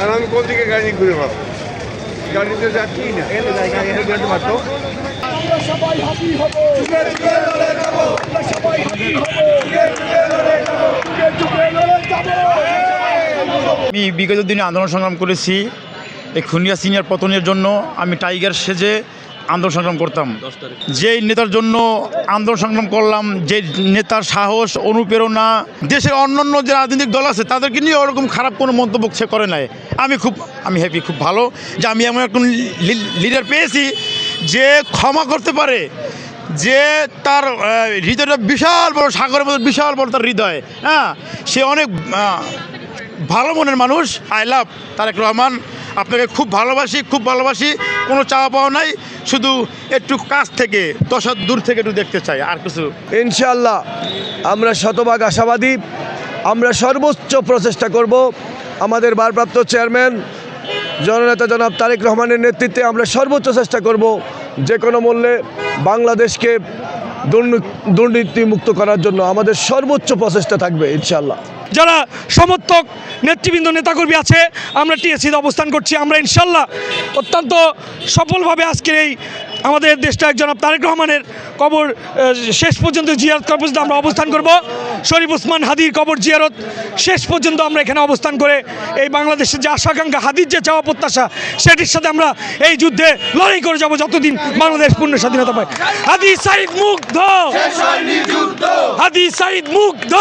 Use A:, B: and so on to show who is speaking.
A: আর আমি কোন দিকে গাড়ি ঘুরে পাবো, গাড়িতে যাচ্ছি না।
B: আমি বিগত দিনে আন্দোলন সংগ্রাম করেছি। এই খুনিয়া সিনিয়র পতনের জন্য আমি টাইগার সেজে আন্দোলন সংগ্রাম করতাম। যেই নেতার জন্য আন্দোলন সংগ্রাম করলাম, যে নেতার সাহস, অনুপ্রেরণা, দেশের অন্যান্য যে রাজনৈতিক দল আছে তাদেরকে নিয়ে ওরকম খারাপ কোনো মন্তব্য সে করে নাই। আমি হ্যাপি, খুব ভালো যে আমি এমন একজন লিডার পেয়েছি যে ক্ষমা করতে পারে, যে তার হৃদয়টা বিশাল বড়, সাগরের মতো বিশাল বড় তার হৃদয়। হ্যাঁ, সে অনেক ভালো মনের মানুষ। আই লাভ তারেক রহমান, আপনাকে খুব ভালোবাসি। কোনো চাওয়া পাওয়া নাই, শুধু একটু কাছ থেকে 10 হাত দূর থেকে একটু দেখতে চাই, আর কিছু।
C: ইনশাআল্লাহ আমরা শতভাগ আশাবাদী। আমরা সর্বোচ্চ প্রচেষ্টা করব। আমাদের ভারপ্রাপ্ত চেয়ারম্যান জননেতা জনাব তারেক রহমানের নেতৃত্বে আমরা সর্বোচ্চ চেষ্টা করব যে কোনো মূল্যে বাংলাদেশকে দুর্নীতিমুক্ত করার জন্য আমাদের সর্বোচ্চ প্রচেষ্টা থাকবে ইনশাআল্লাহ।
D: যারা সমর্থক নেতৃবৃন্দ নেতাকর্মী আছে, আমরা টিএসসিতে অবস্থান করছি। আমরা ইনশাল্লাহ অত্যন্ত সফলভাবে আজকের এই আমাদের দেশটা জনাব তারেক রহমানের কবর শেষ পর্যন্ত জিয়ারত করার পর্যন্ত আমরা অবস্থান করব। শরীফ ওসমান হাদির কবর জিয়ারত শেষ পর্যন্ত আমরা এখানে অবস্থান করে এই বাংলাদেশের যে আশাকাঙ্ক্ষা, হাদির যে চাওয়া প্রত্যাশা, সেটির সাথে আমরা এই যুদ্ধে লড়াই করে যাব যতদিন বাংলাদেশ পূর্ণ স্বাধীনতা পায়। হাদি সাইদ মুগ্ধ, হাদি সাইদ মুগ্ধ।